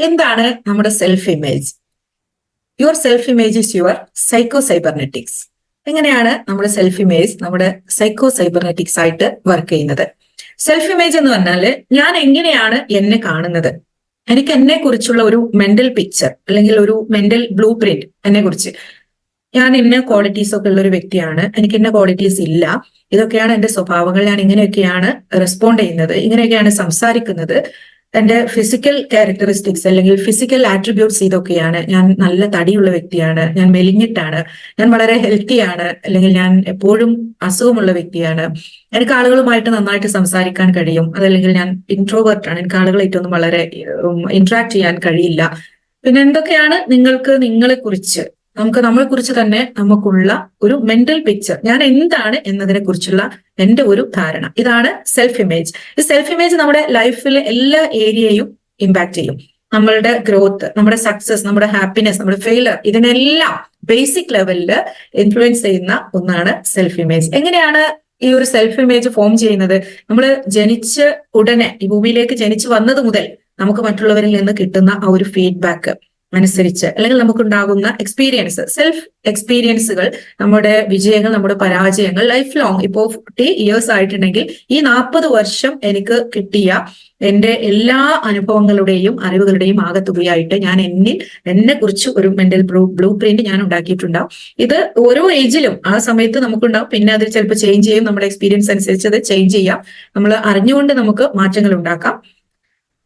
എന്താണ് നമ്മുടെ self image? Your self image is your psycho cybernetics. എങ്ങനെയാണ് നമ്മുടെ സെൽഫ് ഇമേജ് നമ്മുടെ സൈക്കോ സൈബർനെറ്റിക്സ് ആയിട്ട് വർക്ക് ചെയ്യുന്നത്? സെൽഫ് ഇമേജ് എന്ന് പറഞ്ഞാല് ഞാൻ എങ്ങനെയാണ് എന്നെ കാണുന്നത്, എനിക്ക് എന്നെ കുറിച്ചുള്ള ഒരു മെന്റൽ പിക്ചർ അല്ലെങ്കിൽ ഒരു മെന്റൽ ബ്ലൂ പ്രിന്റ് എന്നെ കുറിച്ച്. ഞാൻ ഇന്ന ക്വാളിറ്റീസ് ഒക്കെ ഉള്ള ഒരു വ്യക്തിയാണ്, എനിക്ക് ഇന്ന ക്വാളിറ്റീസ് ഇല്ല, ഇതൊക്കെയാണ് എന്റെ സ്വഭാവങ്ങൾ, ഞാൻ ഇങ്ങനെയൊക്കെയാണ് റെസ്പോണ്ട് ചെയ്യുന്നത്, ഇങ്ങനെയൊക്കെയാണ് സംസാരിക്കുന്നത്, എന്റെ ഫിസിക്കൽ ക്യാരക്ടറിസ്റ്റിക്സ് അല്ലെങ്കിൽ ഫിസിക്കൽ ആട്രിബ്യൂട്ട്സ് ഇതൊക്കെയാണ്. ഞാൻ നല്ല തടിയുള്ള വ്യക്തിയാണ്, ഞാൻ മെലിഞ്ഞിട്ടാണ്, ഞാൻ വളരെ ഹെൽത്തിയാണ്, അല്ലെങ്കിൽ ഞാൻ എപ്പോഴും അസുഖമുള്ള വ്യക്തിയാണ്, എനിക്ക് ആളുകളുമായിട്ട് നന്നായിട്ട് സംസാരിക്കാൻ കഴിയും, അതല്ലെങ്കിൽ ഞാൻ ഇൻട്രോവേർട്ടാണ്, എനിക്ക് ആളുകളായിട്ടൊന്നും വളരെ ഇന്ററാക്ട് ചെയ്യാൻ കഴിയില്ല. പിന്നെ എന്തൊക്കെയാണ് നിങ്ങൾക്ക് നിങ്ങളെ കുറിച്ച് നമ്മളെ കുറിച്ച് തന്നെ നമുക്കുള്ള ഒരു മെന്റൽ പിക്ചർ, ഞാൻ എന്താണ് എന്നതിനെ കുറിച്ചുള്ള എന്റെ ഒരു ധാരണ, ഇതാണ് സെൽഫ് ഇമേജ്. ഈ സെൽഫ് ഇമേജ് നമ്മുടെ ലൈഫിലെ എല്ലാ ഏരിയയും ഇമ്പാക്ട് ചെയ്യും. നമ്മളുടെ ഗ്രോത്ത്, നമ്മുടെ സക്സസ്, നമ്മുടെ ഹാപ്പിനെസ്, നമ്മുടെ ഫെയിലർ, ഇതിനെല്ലാം ബേസിക് ലെവലിൽ ഇൻഫ്ലുവൻസ് ചെയ്യുന്ന ഒന്നാണ് സെൽഫ് ഇമേജ്. എങ്ങനെയാണ് ഈ ഒരു സെൽഫ് ഇമേജ് ഫോം ചെയ്യുന്നത്? നമ്മൾ ജനിച്ച ഉടനെ ഈ ഭൂമിയിലേക്ക് ജനിച്ചു വന്നത് മുതൽ നമുക്ക് മറ്റുള്ളവരിൽ നിന്ന് കിട്ടുന്ന ആ ഒരു ഫീഡ്ബാക്ക് അനുസരിച്ച്, അല്ലെങ്കിൽ നമുക്കുണ്ടാകുന്ന എക്സ്പീരിയൻസ്, സെൽഫ് എക്സ്പീരിയൻസുകൾ, നമ്മുടെ വിജയങ്ങൾ, നമ്മുടെ പരാജയങ്ങൾ, ലൈഫ് ലോങ്, ഇപ്പോ 40 years ആയിട്ടുണ്ടെങ്കിൽ ഈ 40 വർഷം എനിക്ക് കിട്ടിയ എന്റെ എല്ലാ അനുഭവങ്ങളുടെയും അറിവുകളുടെയും ആകത്തുകയായിട്ട് ഞാൻ എന്നെ കുറിച്ച് ഒരു മെന്റൽ ബ്ലൂ പ്രിന്റ് ഞാൻ ഉണ്ടാക്കിയിട്ടുണ്ടാവും. ഇത് ഓരോ ഏജിലും ആ സമയത്ത് നമുക്കുണ്ടാവും. പിന്നെ അത് ചിലപ്പോൾ ചേഞ്ച് ചെയ്യും, നമ്മുടെ എക്സ്പീരിയൻസ് അനുസരിച്ച് അത് ചേഞ്ച് ചെയ്യാം. നമ്മൾ അറിഞ്ഞുകൊണ്ട് നമുക്ക് മാറ്റങ്ങൾ ഉണ്ടാക്കാം.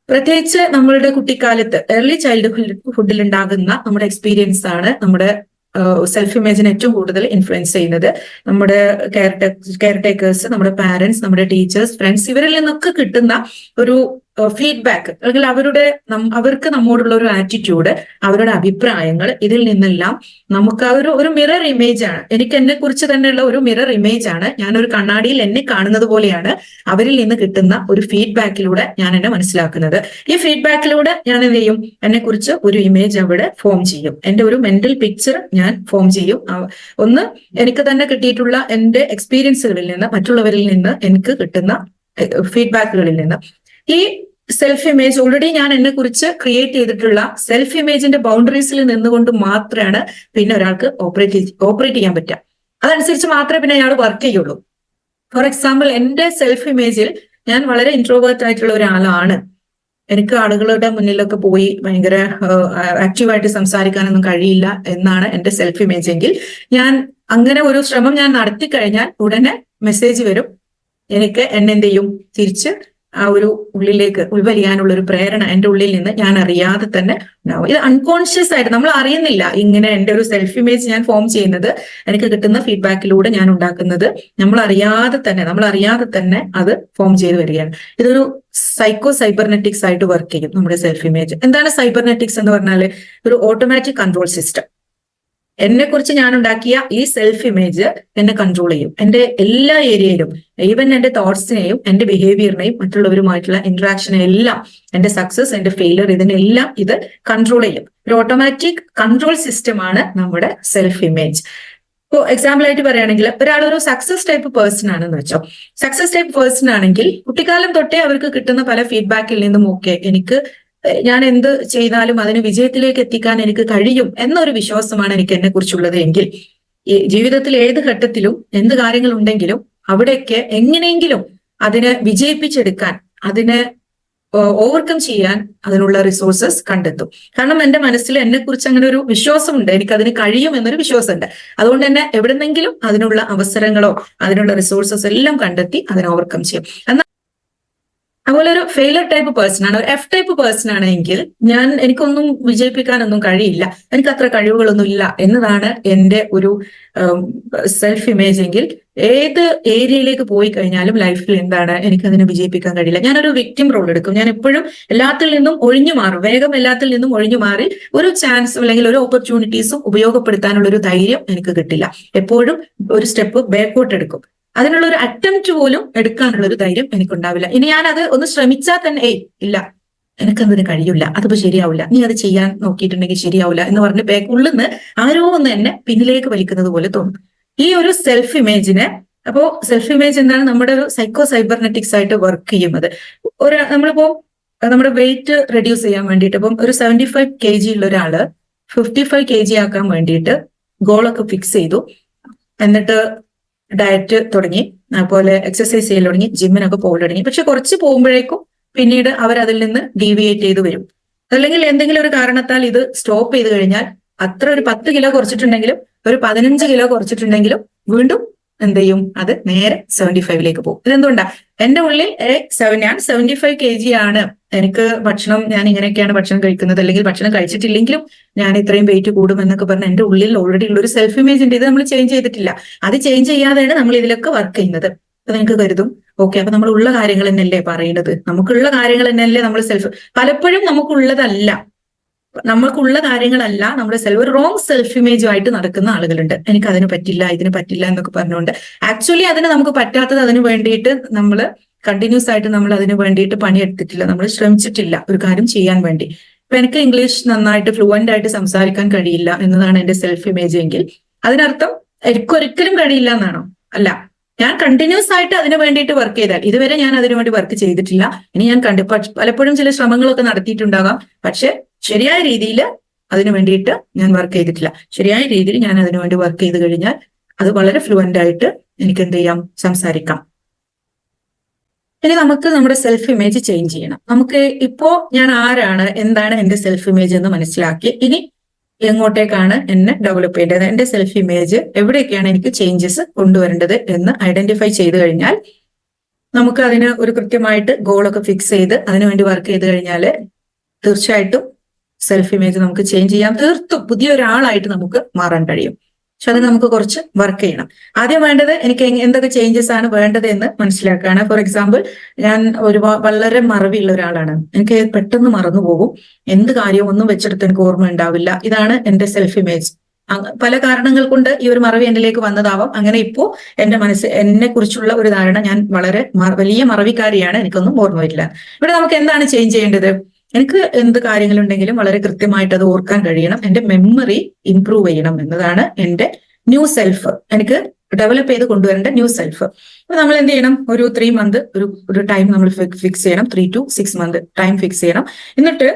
പ്രത്യേകിച്ച് നമ്മളുടെ കുട്ടിക്കാലത്ത് ഏർലി ചൈൽഡ്ഹുഡിൽ ഉണ്ടാകുന്ന നമ്മുടെ എക്സ്പീരിയൻസ് ആണ് നമ്മുടെ സെൽഫ് ഇമേജിനെ ഏറ്റവും കൂടുതൽ ഇൻഫ്ലുവൻസ് ചെയ്യുന്നത്. നമ്മുടെ കെയർ ടേക്കേഴ്സ്, നമ്മുടെ പാരന്റ്സ്, നമ്മുടെ ടീച്ചേഴ്സ്, ഫ്രണ്ട്സ്, ഇവരിൽ നിന്നൊക്കെ കിട്ടുന്ന ഒരു ഫീഡ്ബാക്ക്, അല്ലെങ്കിൽ അവർക്ക് നമ്മോടുള്ള ഒരു ആറ്റിറ്റ്യൂഡ്, അവരുടെ അഭിപ്രായങ്ങൾ, ഇതിൽ നിന്നെല്ലാം നമുക്ക് ആ ഒരു മിറർ ഇമേജ് ആണ്. എനിക്ക് എന്നെ കുറിച്ച് തന്നെയുള്ള ഒരു മിറർ ഇമേജ് ആണ്. ഞാനൊരു കണ്ണാടിയിൽ എന്നെ കാണുന്നത് പോലെയാണ് അവരിൽ നിന്ന് കിട്ടുന്ന ഒരു ഫീഡ്ബാക്കിലൂടെ ഞാൻ എന്നെ മനസ്സിലാക്കുന്നത്. ഈ ഫീഡ്ബാക്കിലൂടെ ഞാൻ എന്ത് ചെയ്യും? എന്നെ കുറിച്ച് ഒരു ഇമേജ് അവിടെ ഫോം ചെയ്യും. എന്റെ ഒരു മെന്റൽ പിക്ചർ ഞാൻ ഫോം ചെയ്യും. ഒന്ന്, എനിക്ക് തന്നെ കിട്ടിയിട്ടുള്ള എന്റെ എക്സ്പീരിയൻസുകളിൽ നിന്ന്, മറ്റുള്ളവരിൽ നിന്ന് എനിക്ക് കിട്ടുന്ന ഫീഡ്ബാക്കുകളിൽ നിന്ന്. ഈ സെൽഫ് ഇമേജ് ഓൾറെഡി ഞാൻ എന്നെ കുറിച്ച് ക്രിയേറ്റ് ചെയ്തിട്ടുള്ള സെൽഫ് ഇമേജിന്റെ ബൗണ്ടറീസിൽ നിന്നുകൊണ്ട് മാത്രമാണ് പിന്നെ ഒരാൾക്ക് ഓപ്പറേറ്റ് ചെയ്യാൻ പറ്റുക. അതനുസരിച്ച് മാത്രമേ പിന്നെ അയാൾ വർക്ക് ചെയ്യുള്ളൂ. ഫോർ എക്സാമ്പിൾ, എന്റെ സെൽഫ് ഇമേജിൽ ഞാൻ വളരെ ഇൻട്രോവേർട്ട് ആയിട്ടുള്ള ഒരാളാണ്, എനിക്ക് ആളുകളുടെ മുന്നിലൊക്കെ പോയി ഭയങ്കര ആക്റ്റീവായിട്ട് സംസാരിക്കാനൊന്നും കഴിയില്ല എന്നാണ് എന്റെ സെൽഫ് ഇമേജ് എങ്കിൽ, ഞാൻ അങ്ങനെ ഒരു ശ്രമം ഞാൻ നടത്തി കഴിഞ്ഞാൽ ഉടനെ മെസ്സേജ് വരും, എനിക്ക് എന്ത് ചെയ്യും? തിരിച്ച് ആ ഒരു ഉള്ളിലേക്ക് ഉൾവലിയാനുള്ള ഒരു പ്രേരണ എന്റെ ഉള്ളിൽ നിന്ന് ഞാൻ അറിയാതെ തന്നെ ഉണ്ടാവും. ഇത് അൺകോൺഷ്യസ് ആയിട്ട് നമ്മൾ അറിയുന്നില്ല. ഇങ്ങനെ എന്റെ ഒരു സെൽഫ് ഇമേജ് ഞാൻ ഫോം ചെയ്യുന്നത്, എനിക്ക് കിട്ടുന്ന ഫീഡ്ബാക്കിലൂടെ ഞാൻ ഉണ്ടാക്കുന്നത്, നമ്മൾ അറിയാതെ തന്നെ അത് ഫോം ചെയ്ത് വരികയാണ്. ഇതൊരു സൈക്കോ സൈബർനെറ്റിക്സ് ആയിട്ട് വർക്ക് ചെയ്യും നമ്മുടെ സെൽഫ് ഇമേജ്. എന്താണ് സൈബർനെറ്റിക്സ് എന്ന് പറഞ്ഞാല്? ഒരു ഓട്ടോമാറ്റിക് കൺട്രോൾ സിസ്റ്റം. എന്നെ കുറിച്ച് ഞാൻ ഉണ്ടാക്കിയ ഈ സെൽഫ് ഇമേജ് എന്നെ കൺട്രോൾ ചെയ്യും. എന്റെ എല്ലാ ഏരിയയിലും, ഈവൻ എന്റെ തോട്ട്സിനെയും എന്റെ ബിഹേവിയറിനെയും മറ്റുള്ളവരുമായിട്ടുള്ള ഇന്ററാക്ഷനെ എല്ലാം, എന്റെ സക്സസ്, എന്റെ ഫെയിലർ, ഇതിനെല്ലാം ഇത് കൺട്രോൾ ചെയ്യും. ഒരു ഓട്ടോമാറ്റിക് കൺട്രോൾ സിസ്റ്റമാണ് നമ്മുടെ സെൽഫ് ഇമേജ്. ഇപ്പോൾ എക്സാമ്പിൾ ആയിട്ട് പറയുകയാണെങ്കിൽ, ഒരാളൊരു സക്സസ് ടൈപ്പ് പേഴ്സൺ ആണെന്ന് വെച്ചോ. സക്സസ് ടൈപ്പ് പേഴ്സൺ ആണെങ്കിൽ കുട്ടിക്കാലം തൊട്ടേ അവർക്ക് കിട്ടുന്ന പല ഫീഡ്ബാക്കിൽ നിന്നും ഞാൻ എന്ത് ചെയ്താലും അതിന് വിജയത്തിലേക്ക് എത്തിക്കാൻ എനിക്ക് കഴിയും എന്നൊരു വിശ്വാസമാണ് എനിക്ക് എന്നെ കുറിച്ചുള്ളത് എങ്കിൽ, ഈ ജീവിതത്തിൽ ഏത് ഘട്ടത്തിലും എന്ത് കാര്യങ്ങൾ ഉണ്ടെങ്കിലും അവിടെയൊക്കെ എങ്ങനെയെങ്കിലും അതിനെ വിജയിപ്പിച്ചെടുക്കാൻ, അതിനെ ഓവർകം ചെയ്യാൻ അതിനുള്ള റിസോഴ്സസ് കണ്ടെത്തും. കാരണം എന്റെ മനസ്സിൽ എന്നെ കുറിച്ച് അങ്ങനെ ഒരു വിശ്വാസമുണ്ട്, എനിക്കതിന് കഴിയും എന്നൊരു വിശ്വാസമുണ്ട്. അതുകൊണ്ട് തന്നെ എവിടെന്നെങ്കിലും അതിനുള്ള അവസരങ്ങളോ അതിനുള്ള റിസോഴ്സസ് എല്ലാം കണ്ടെത്തി അതിനെ ഓവർകം ചെയ്യും. അതുപോലെ ഒരു ഫെയിലർ ടൈപ്പ് പേഴ്സൺ ആണ്, ഒരു എഫ് ടൈപ്പ് പേഴ്സൺ ആണെങ്കിൽ എനിക്കൊന്നും വിജയിപ്പിക്കാനൊന്നും കഴിയില്ല, എനിക്ക് അത്ര കഴിവുകളൊന്നും ഇല്ല എന്നതാണ് എന്റെ ഒരു സെൽഫ് ഇമേജ് എങ്കിൽ, ഏത് ഏരിയയിലേക്ക് പോയി കഴിഞ്ഞാലും ലൈഫിൽ എനിക്കതിനെ വിജയിപ്പിക്കാൻ കഴിയില്ല. ഞാനൊരു വിക്ടിം റോൾ എടുക്കും. ഞാൻ എപ്പോഴും എല്ലാത്തിൽ നിന്നും ഒഴിഞ്ഞു മാറും, വേഗം എല്ലാത്തിൽ നിന്നും ഒഴിഞ്ഞു മാറി ഒരു ചാൻസും അല്ലെങ്കിൽ ഒരു ഓപ്പർച്യൂണിറ്റീസും ഉപയോഗപ്പെടുത്താനുള്ള ഒരു ധൈര്യം എനിക്ക് കിട്ടില്ല. എപ്പോഴും ഒരു സ്റ്റെപ്പ് ബാക്കോട്ട് എടുക്കും. അതിനുള്ള ഒരു അറ്റംപ്റ്റ് പോലും എടുക്കാനുള്ള ഒരു ധൈര്യം എനിക്കുണ്ടാവില്ല. ഇനി ഞാൻ അത് ഒന്ന് ശ്രമിച്ചാൽ തന്നെ ഇല്ല, എനിക്കതിന് കഴിയില്ല, അതിപ്പോ ശരിയാവില്ല, നീ അത് ചെയ്യാൻ നോക്കിയിട്ടുണ്ടെങ്കിൽ ശരിയാവില്ല എന്ന് പറഞ്ഞ് ഉള്ളിൽ നിന്ന് ആരോ ഒന്ന് എന്നെ പിന്നിലേക്ക് വലിക്കുന്നത് പോലെ തോന്നും. ഈ ഒരു സെൽഫ് ഇമേജിനെ, അപ്പോ സെൽഫ് ഇമേജ് എന്താണ്? നമ്മുടെ ഒരു സൈക്കോ സൈബർനെറ്റിക്സ് ആയിട്ട് വർക്ക് ചെയ്യുന്നത്. നമ്മളിപ്പോ നമ്മുടെ വെയിറ്റ് റെഡ്യൂസ് ചെയ്യാൻ വേണ്ടിയിട്ട്, ഇപ്പം ഒരു 75 kg ഉള്ള ഒരാള് 55 kg ആക്കാൻ വേണ്ടിയിട്ട് ഗോളൊക്കെ ഫിക്സ് ചെയ്തു, എന്നിട്ട് ഡയറ്റ് തുടങ്ങി, അതുപോലെ എക്സസൈസ് ചെയ്യൽ തുടങ്ങി, ജിമ്മിനൊക്കെ പോകാൻ തുടങ്ങി. പക്ഷെ കുറച്ച് പോകുമ്പോഴേക്കും പിന്നീട് അവർ അതിൽ നിന്ന് ഡീവിയേറ്റ് ചെയ്ത് വരും. അല്ലെങ്കിൽ എന്തെങ്കിലും ഒരു കാരണത്താൽ ഇത് സ്റ്റോപ്പ് ചെയ്ത് കഴിഞ്ഞാൽ അത്ര ഒരു 10 കിലോ കുറച്ചിട്ടുണ്ടെങ്കിലും ഒരു 15 കിലോ കുറച്ചിട്ടുണ്ടെങ്കിലും വീണ്ടും എന്ത് ചെയ്യും, അത് നേരെ 75ലേക്ക് പോകും. ഇതെന്തുകൊണ്ടാ? എന്റെ ഉള്ളിൽ ഞാൻ 75 kg ആണ്, എനിക്ക് ഭക്ഷണം, ഞാൻ ഇങ്ങനെയൊക്കെയാണ് ഭക്ഷണം കഴിക്കുന്നത്, അല്ലെങ്കിൽ ഭക്ഷണം കഴിച്ചിട്ടില്ലെങ്കിലും ഞാൻ ഇത്രയും വെയിറ്റ് കൂടും എന്നൊക്കെ പറഞ്ഞ് എന്റെ ഉള്ളിൽ ഓൾറെഡി ഉള്ള ഒരു സെൽഫ് ഇമേജ് ഉണ്ട്. ഇത് നമ്മൾ ചേഞ്ച് ചെയ്തിട്ടില്ല. അത് ചേഞ്ച് ചെയ്യാതെയാണ് നമ്മൾ ഇതിലൊക്കെ വർക്ക് ചെയ്യുന്നത്. അപ്പൊ നിങ്ങൾക്ക് കരുതും, ഓക്കെ, അപ്പൊ നമ്മൾ ഉള്ള കാര്യങ്ങൾ തന്നെയല്ലേ പറയുന്നത്, നമുക്കുള്ള കാര്യങ്ങൾ തന്നെയല്ലേ നമ്മൾ സെൽഫ്. പലപ്പോഴും നമുക്കുള്ളതല്ല, നമ്മൾക്കുള്ള കാര്യങ്ങളല്ല നമ്മുടെ സെൽഫ്. ഒരു റോങ് സെൽഫ് ഇമേജുമായിട്ട് നടക്കുന്ന ആളുകളുണ്ട്. എനിക്ക് അതിന് പറ്റില്ല, ഇതിന് പറ്റില്ല എന്നൊക്കെ പറഞ്ഞുകൊണ്ട് ആക്ച്വലി അതിന് നമുക്ക് പറ്റാത്തത് അതിന് വേണ്ടിയിട്ട് നമ്മൾ കണ്ടിന്യൂസ് ആയിട്ട് നമ്മൾ അതിന് വേണ്ടിയിട്ട് പണിയെടുത്തിട്ടില്ല, നമ്മൾ ശ്രമിച്ചിട്ടില്ല ഒരു കാര്യം ചെയ്യാൻ വേണ്ടി. ഇപ്പൊ എനിക്ക് ഇംഗ്ലീഷ് നന്നായിട്ട് ഫ്ലുവന്റ് ആയിട്ട് സംസാരിക്കാൻ കഴിയില്ല എന്നതാണ് എന്റെ സെൽഫ് ഇമേജ് എങ്കിൽ അതിനർത്ഥം എനിക്കൊരിക്കലും കഴിയില്ല എന്നാണോ? അല്ല, ഞാൻ കണ്ടിന്യൂസ് ആയിട്ട് അതിന് വേണ്ടിയിട്ട് വർക്ക് ചെയ്താൽ, ഇതുവരെ ഞാൻ അതിനു വേണ്ടി വർക്ക് ചെയ്തിട്ടില്ല, ഇനി ഞാൻ പലപ്പോഴും ചില ശ്രമങ്ങളൊക്കെ നടത്തിയിട്ടുണ്ടാകാം, പക്ഷെ ശരിയായ രീതിയിൽ അതിനു വേണ്ടിയിട്ട് ഞാൻ വർക്ക് ചെയ്തിട്ടില്ല. ശരിയായ രീതിയിൽ ഞാൻ അതിനു വേണ്ടി വർക്ക് ചെയ്ത് കഴിഞ്ഞാൽ അത് വളരെ ഫ്ലുവന്റ് ആയിട്ട് എനിക്ക് എന്ത് ചെയ്യാം, സംസാരിക്കാം. ഇനി നമുക്ക് നമ്മുടെ സെൽഫ് ഇമേജ് ചേഞ്ച് ചെയ്യണം. നമുക്ക് ഇപ്പോ ഞാൻ ആരാണ്, എന്താണ് എന്റെ സെൽഫ് ഇമേജ് എന്ന് മനസ്സിലാക്കി ഇനി എങ്ങോട്ടേക്കാണ് എന്നെ ഡെവലപ്പ് ചെയ്യേണ്ടത്, എന്റെ സെൽഫ് ഇമേജ് എവിടെയൊക്കെയാണ് എനിക്ക് ചേഞ്ചസ് കൊണ്ടുവരേണ്ടത് എന്ന് ഐഡന്റിഫൈ ചെയ്ത് കഴിഞ്ഞാൽ നമുക്ക് അതിന് ഒരു കൃത്യമായിട്ട് ഗോളൊക്കെ ഫിക്സ് ചെയ്ത് അതിനുവേണ്ടി വർക്ക് ചെയ്ത് കഴിഞ്ഞാൽ തീർച്ചയായിട്ടും സെൽഫ് ഇമേജ് നമുക്ക് ചേഞ്ച് ചെയ്യാം. തീർത്തും പുതിയൊരാളായിട്ട് നമുക്ക് മാറാൻ കഴിയും. പക്ഷെ അതിന് നമുക്ക് കുറച്ച് വർക്ക് ചെയ്യണം. ആദ്യം വേണ്ടത് എനിക്ക് എന്തൊക്കെ ചേഞ്ചസ് ആണ് വേണ്ടത് എന്ന് മനസ്സിലാക്കുകയാണ്. ഫോർ എക്സാമ്പിൾ, ഞാൻ വളരെ മറവിയുള്ള ഒരാളാണ്. എനിക്ക് പെട്ടെന്ന് മറന്നു പോകും, എന്ത് കാര്യവും ഒന്നും വെച്ചെടുത്ത് എനിക്ക് ഓർമ്മ ഉണ്ടാവില്ല. ഇതാണ് എന്റെ സെൽഫ് ഇമേജ്. പല കാരണങ്ങൾ കൊണ്ട് ഈ ഒരു മറവി എന്നിലേക്ക് വന്നതാവാം. അങ്ങനെ ഇപ്പോ എന്റെ എന്നെ കുറിച്ചുള്ള ഒരു ധാരണ, ഞാൻ വളരെ വലിയ മറവിക്കാരിയാണ്, എനിക്കൊന്നും ഓർമ്മ വരില്ല. ഇവിടെ നമുക്ക് എന്താണ് ചേഞ്ച് ചെയ്യേണ്ടത്? എനിക്ക് എന്ത് കാര്യങ്ങളുണ്ടെങ്കിലും വളരെ കൃത്യമായിട്ട് അത് ഓർക്കാൻ കഴിയണം. എന്റെ മെമ്മറി ഇംപ്രൂവ് ചെയ്യണം എന്നതാണ് എന്റെ ന്യൂ സെൽഫ്, എനിക്ക് ഡെവലപ്പ് ചെയ്ത് കൊണ്ടുവരേണ്ട ന്യൂ സെൽഫ്. അപ്പൊ നമ്മൾ എന്ത് ചെയ്യണം? ഒരു 3 month ഒരു ടൈം നമ്മൾ ഫിക്സ് ചെയ്യണം. 3 to 6 month ടൈം ഫിക്സ് ചെയ്യണം. എന്നിട്ട്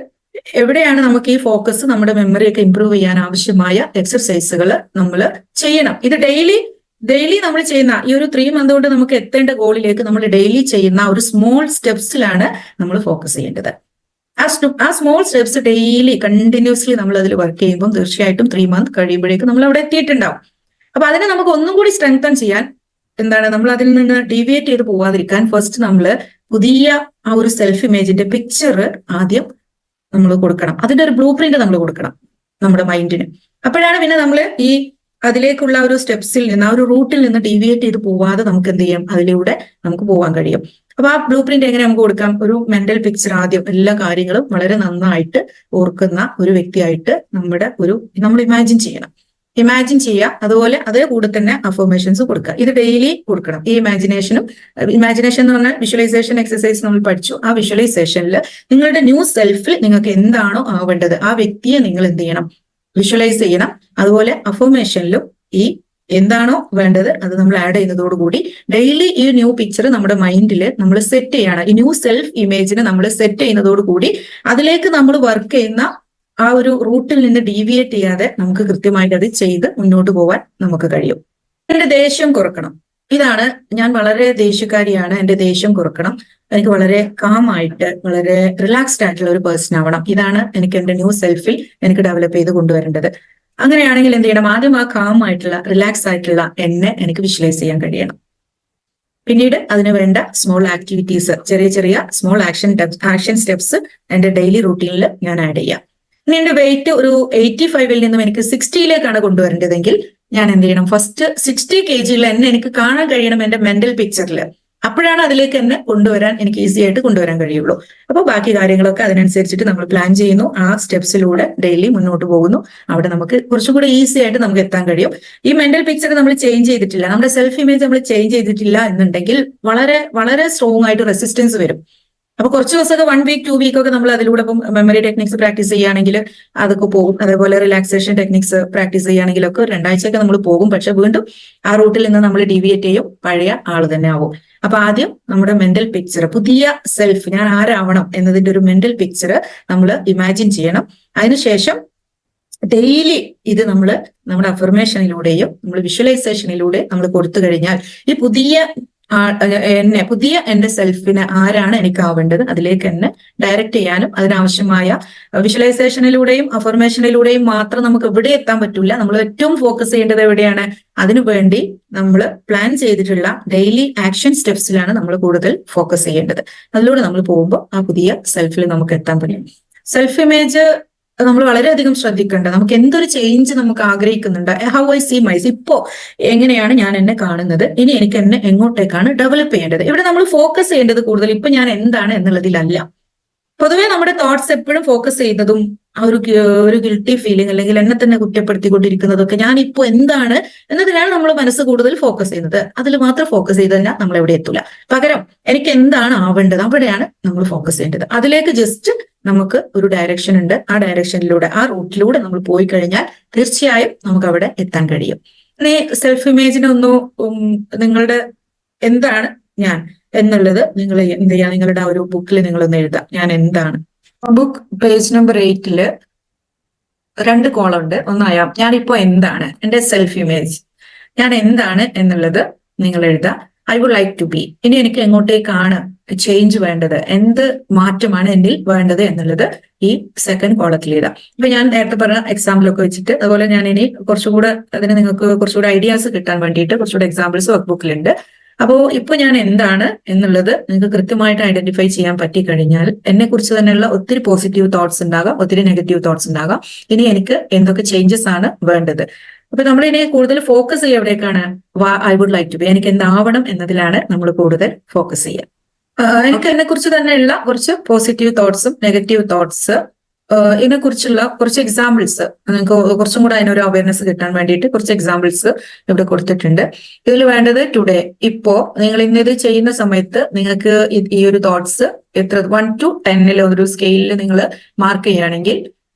എവിടെയാണ് നമുക്ക് ഈ ഫോക്കസ്, നമ്മുടെ മെമ്മറി ഒക്കെ ഇംപ്രൂവ് ചെയ്യാൻ ആവശ്യമായ എക്സർസൈസുകൾ നമ്മൾ ചെയ്യണം. ഇത് ഡെയിലി നമ്മൾ ചെയ്യുന്ന ഈ ഒരു 3 month കൊണ്ട് നമുക്ക് എത്തേണ്ട ഗോളിലേക്ക് നമ്മൾ ഡെയിലി ചെയ്യുന്ന ഒരു സ്മോൾ സ്റ്റെപ്സിലാണ് നമ്മൾ ഫോക്കസ് ചെയ്യേണ്ടത്. ആ സ്മോൾ സ്റ്റെപ്സ് ഡെയിലി കണ്ടിന്യൂസ്ലി നമ്മൾ അതിൽ വർക്ക് ചെയ്യുമ്പോൾ തീർച്ചയായിട്ടും 3 month കഴിയുമ്പോഴേക്കും നമ്മൾ അവിടെ എത്തിയിട്ടുണ്ടാവും. അപ്പൊ അതിനെ നമുക്ക് ഒന്നും കൂടി സ്ട്രെങ്തൻ ചെയ്യാൻ എന്താണ്, നമ്മൾ അതിൽ നിന്ന് ഡീവിയേറ്റ് ചെയ്ത് പോവാതിരിക്കാൻ ഫസ്റ്റ് നമ്മൾ പുതിയ ആ ഒരു സെൽഫ് ഇമേജിന്റെ പിക്ചർ ആദ്യം നമ്മൾ കൊടുക്കണം. അതിന്റെ ഒരു ബ്ലൂ പ്രിന്റ് നമ്മൾ കൊടുക്കണം നമ്മുടെ മൈൻഡിന്. അപ്പോഴാണ് പിന്നെ നമ്മൾ ഈ അതിലേക്കുള്ള ഒരു സ്റ്റെപ്സിൽ നിന്ന്, ആ ഒരു റൂട്ടിൽ നിന്ന് ഡീവിയേറ്റ് ചെയ്ത് പോവാതെ നമുക്ക് എന്ത് ചെയ്യാം, അതിലൂടെ നമുക്ക് പോകാൻ കഴിയും. അപ്പൊ ആ ബ്ലൂ പ്രിന്റ് എങ്ങനെ നമുക്ക് കൊടുക്കാം? ഒരു മെന്റൽ പിക്ചർ ആദ്യം എല്ലാ കാര്യങ്ങളും വളരെ നന്നായിട്ട് ഓർക്കുന്ന ഒരു വ്യക്തിയായിട്ട് നമ്മൾ ഇമാജിൻ ചെയ്യണം. ഇമാജിൻ ചെയ്യുക, അതുപോലെ അതേ കൂടെ തന്നെ അഫർമേഷൻസ് കൊടുക്കുക. ഇത് ഡെയിലി കൊടുക്കണം. ഈ ഇമാജിനേഷൻ എന്ന് പറഞ്ഞാൽ വിഷ്വലൈസേഷൻ എക്സസൈസ് നമ്മൾ പഠിച്ചു. ആ വിഷ്വലൈസേഷനിൽ നിങ്ങളുടെ ന്യൂ സെൽഫിൽ നിങ്ങൾക്ക് എന്താണോ ആവേണ്ടത് ആ വ്യക്തിയെ നിങ്ങൾ എന്ത് ചെയ്യണം, വിഷ്വലൈസ് ചെയ്യണം. അതുപോലെ അഫർമേഷനിലും ഈ എന്താണോ വേണ്ടത് അത് നമ്മൾ ആഡ് ചെയ്യുന്നതോടുകൂടി ഡെയിലി ഈ ന്യൂ പിക്ചർ നമ്മുടെ മൈൻഡിൽ നമ്മൾ സെറ്റ് ചെയ്യണം. ഈ ന്യൂ സെൽഫ് ഇമേജിനെ നമ്മൾ സെറ്റ് ചെയ്യുന്നതോടുകൂടി അതിലേക്ക് നമ്മൾ വർക്ക് ചെയ്യുന്ന ആ ഒരു റൂട്ടിൽ നിന്ന് ഡീവിയേറ്റ് ചെയ്യാതെ നമുക്ക് കൃത്യമായിട്ട് അത് ചെയ്ത് മുന്നോട്ട് പോകാൻ നമുക്ക് കഴിയും. എന്റെ ദേഷ്യം കുറക്കണം. ഇതാണ്, ഞാൻ വളരെ ദേഷ്യക്കാരിയാണ്, എന്റെ ദേഷ്യം കുറക്കണം. എനിക്ക് വളരെ കാമായിട്ട് വളരെ റിലാക്സ്ഡ് ആയിട്ടുള്ള ഒരു പേഴ്സൺ ആവണം. ഇതാണ് എനിക്ക് എന്റെ ന്യൂ സെൽഫിൽ എനിക്ക് ഡെവലപ്പ് ചെയ്ത് കൊണ്ടുവരേണ്ടത്. അങ്ങനെയാണെങ്കിൽ എന്ത് ചെയ്യണം? ആദ്യം ആ കാമായിട്ടുള്ള റിലാക്സ് ആയിട്ടുള്ള എന്നെ എനിക്ക് വിഷ്വലൈസ് ചെയ്യാൻ കഴിയണം. പിന്നീട് അതിന് വേണ്ട സ്മോൾ ആക്ടിവിറ്റീസ്, ചെറിയ സ്മോൾ ആക്ഷൻ സ്റ്റെപ്സ് എന്റെ ഡെയിലി റൂട്ടീനിൽ ഞാൻ ആഡ് ചെയ്യാം. ഇനി എന്റെ വെയിറ്റ് ഒരു 85 നിന്നും എനിക്ക് 60 കൊണ്ടുവരേണ്ടതെങ്കിൽ ഞാൻ എന്ത് ചെയ്യണം? ഫസ്റ്റ് 60 kg എന്നെ എനിക്ക് കാണാൻ കഴിയണം എന്റെ മെന്റൽ പിക്ചറിൽ. അപ്പോഴാണ് അതിലേക്ക് എന്നെ കൊണ്ടുവരാൻ എനിക്ക് ഈസി ആയിട്ട് കൊണ്ടുവരാൻ കഴിയുള്ളൂ. അപ്പോൾ ബാക്കി കാര്യങ്ങളൊക്കെ അതിനനുസരിച്ചിട്ട് നമ്മൾ പ്ലാൻ ചെയ്യുന്നു. ആ സ്റ്റെപ്സിലൂടെ ഡെയിലി മുന്നോട്ട് പോകുന്നു. അവിടെ നമുക്ക് കുറച്ചും കൂടെ ഈസി ആയിട്ട് നമുക്ക് എത്താൻ കഴിയും. ഈ മെന്റൽ പിക്ചർ നമ്മൾ ചേഞ്ച് ചെയ്തിട്ടില്ല, നമ്മുടെ സെൽഫ് ഇമേജ് നമ്മൾ ചേഞ്ച് ചെയ്തിട്ടില്ല എന്നുണ്ടെങ്കിൽ വളരെ വളരെ സ്ട്രോങ് ആയിട്ട് റെസിസ്റ്റൻസ് വരും. അപ്പൊ കുറച്ച് ദിവസമൊക്കെ 1 വീക്ക് 2 വീക്ക് ഒക്കെ നമ്മൾ അതിലൂടെ ഇപ്പം മെമ്മറി ടെക്നിക്സ് പ്രാക്ടീസ് ചെയ്യുകയാണെങ്കിൽ അതൊക്കെ പോകും. അതേപോലെ റിലാക്സേഷൻ ടെക്നിക്സ് പ്രാക്ടീസ് ചെയ്യുകയാണെങ്കിലൊക്കെ 2 ആഴ്ചയൊക്കെ നമ്മൾ പോകും. പക്ഷെ വീണ്ടും ആ റൂട്ടിൽ നിന്ന് നമ്മൾ ഡീവിയേറ്റ് ചെയ്യും, പഴയ ആൾ തന്നെ ആവും. അപ്പൊ ആദ്യം നമ്മുടെ മെന്റൽ പിക്ചർ, പുതിയ സെൽഫ്, ഞാൻ ആരാവണം എന്നതിന്റെ ഒരു മെന്റൽ പിക്ചർ നമ്മൾ ഇമാജിൻ ചെയ്യണം. അതിനുശേഷം ഡെയിലി ഇത് നമ്മൾ നമ്മുടെ അഫർമേഷനിലൂടെയും നമ്മൾ വിഷ്വലൈസേഷനിലൂടെ നമ്മൾ കൊടുത്തു കഴിഞ്ഞാൽ ഈ പുതിയ എന്റെ സെൽഫിനെ ആരാണ് എനിക്ക് ആവേണ്ടത് അതിലേക്ക് എന്നെ ഡയറക്റ്റ് ചെയ്യാനും അതിനാവശ്യമായ വിഷ്വലൈസേഷനിലൂടെയും അഫർമേഷനിലൂടെയും മാത്രം നമുക്ക് എവിടെ എത്താൻ പറ്റില്ല. നമ്മൾ ഏറ്റവും ഫോക്കസ് ചെയ്യേണ്ടത് എവിടെയാണ്? അതിനുവേണ്ടി നമ്മൾ പ്ലാൻ ചെയ്തിട്ടുള്ള ഡെയിലി ആക്ഷൻ സ്റ്റെപ്സിലാണ് നമ്മൾ കൂടുതൽ ഫോക്കസ് ചെയ്യേണ്ടത്. അതിലൂടെ നമ്മൾ പോകുമ്പോൾ ആ പുതിയ സെൽഫിൽ നമുക്ക് എത്താൻ പറ്റും. സെൽഫ് ഇമേജ് നമ്മൾ വളരെയധികം ശ്രദ്ധിക്കേണ്ടത്. നമുക്ക് എന്തൊരു ചേഞ്ച് നമുക്ക് ആഗ്രഹിക്കുന്നുണ്ട്, ഹൗ ഐ സീ മൈസ്, ഇപ്പോ എങ്ങനെയാണ് ഞാൻ എന്നെ കാണുന്നത്, ഇനി എനിക്ക് എന്നെ എങ്ങോട്ടേക്കാണ് ഡെവലപ്പ് ചെയ്യേണ്ടത്. ഇവിടെ നമ്മൾ ഫോക്കസ് ചെയ്യേണ്ടത് കൂടുതൽ ഇപ്പൊ ഞാൻ എന്താണ് എന്നുള്ളതിലല്ല. പൊതുവെ നമ്മുടെ തോട്ട്സ് എപ്പോഴും ഫോക്കസ് ചെയ്യുന്നതും ആ ഒരു ഗിൽറ്റി ഫീലിംഗ് അല്ലെങ്കിൽ എന്നെ തന്നെ കുറ്റപ്പെടുത്തിക്കൊണ്ടിരിക്കുന്നതൊക്കെ ഞാൻ ഇപ്പോൾ എന്താണ് എന്നതിനാണ് നമ്മൾ മനസ്സ് കൂടുതൽ ഫോക്കസ് ചെയ്യുന്നത്. അതിൽ മാത്രം ഫോക്കസ് ചെയ്ത് തന്നെ നമ്മൾ എവിടെ എത്തൂല. പകരം എനിക്ക് എന്താണ് ആവേണ്ടത് അവിടെയാണ് നമ്മൾ ഫോക്കസ് ചെയ്യേണ്ടത്. അതിലേക്ക് ജസ്റ്റ് നമുക്ക് ഒരു ഡയറക്ഷൻ ഉണ്ട്, ആ ഡയറക്ഷനിലൂടെ ആ റൂട്ടിലൂടെ നമ്മൾ പോയി കഴിഞ്ഞാൽ തീർച്ചയായും നമുക്ക് അവിടെ എത്താൻ കഴിയും. ഇനി സെൽഫ് ഇമേജിനെ ഒന്ന് നിങ്ങളുടെ എന്താണ് ഞാൻ എന്നുള്ളത് നിങ്ങൾ എന്ത് ചെയ്യാം, നിങ്ങളുടെ ആ ഒരു ബുക്കിൽ നിങ്ങളൊന്ന് എഴുതാം, ഞാൻ എന്താണ്. ബുക്ക് പേജ് നമ്പർ 8 2 കോളം ഉണ്ട്. ഒന്നായാം ഞാനിപ്പോ എന്താണ്, എന്റെ സെൽഫ് ഇമേജ്, ഞാൻ എന്താണ് എന്നുള്ളത് നിങ്ങൾ എഴുതാം. I would like to be, ഇനി എനിക്ക് എങ്ങോട്ടേക്കാണ് ചേഞ്ച് വേണ്ടത്, എന്ത് മാറ്റമാണ് എന്നിൽ വേണ്ടത് എന്നുള്ളത് ഈ സെക്കൻഡ് കോളത്തിൽ എഴുതാം. ഇപ്പൊ ഞാൻ നേരത്തെ പറഞ്ഞ എക്സാമ്പിളൊക്കെ വെച്ചിട്ട് അതുപോലെ ഞാൻ ഇനി കുറച്ചുകൂടെ അതിന് നിങ്ങൾക്ക് കുറച്ചുകൂടെ ഐഡിയാസ് കിട്ടാൻ വേണ്ടിയിട്ട് കുറച്ചുകൂടെ എക്സാമ്പിൾസ് വർക്ക് ബുക്കിലുണ്ട്. അപ്പോ ഇപ്പൊ ഞാൻ എന്താണ് എന്നുള്ളത് നിങ്ങൾക്ക് കൃത്യമായിട്ട് ഐഡന്റിഫൈ ചെയ്യാൻ പറ്റിക്കഴിഞ്ഞാൽ എന്നെ കുറിച്ച് തന്നെയുള്ള ഒത്തിരി പോസിറ്റീവ് തോട്ട്സ് ഉണ്ടാകാം, ഒത്തിരി നെഗറ്റീവ് തോട്ട്സ് ഉണ്ടാകാം. ഇനി എനിക്ക് എന്തൊക്കെ ചേഞ്ചസ് ആണ് വേണ്ടത്. അപ്പൊ നമ്മൾ ഇനി കൂടുതൽ ഫോക്കസ് ചെയ്യുക എവിടേക്കാണ്, I would like to be, എനിക്ക് എന്താവണം എന്നതിലാണ് നമ്മൾ കൂടുതൽ ഫോക്കസ് ചെയ്യുക. എനിക്ക് എന്നെ കുറിച്ച് തന്നെയുള്ള കുറച്ച് പോസിറ്റീവ് തോട്ട്സും നെഗറ്റീവ് തോട്ട്സ് ഇതിനെ കുറിച്ചുള്ള കുറച്ച് എക്സാമ്പിൾസ് നിങ്ങൾക്ക് കുറച്ചും കൂടെ അതിനൊരു അവയർനെസ് കിട്ടാൻ വേണ്ടിയിട്ട് കുറച്ച് എക്സാമ്പിൾസ് ഇവിടെ കൊടുത്തിട്ടുണ്ട്. ഇതിൽ വേണ്ടത് ടുഡേ, ഇപ്പോ നിങ്ങൾ ഇന്നത് ചെയ്യുന്ന സമയത്ത് നിങ്ങൾക്ക് ഈ ഒരു തോട്ട്സ് എത്ര 1 to 10 ഒരു സ്കെയിലിൽ നിങ്ങൾ മാർക്ക് ചെയ്യുകയാണെങ്കിൽ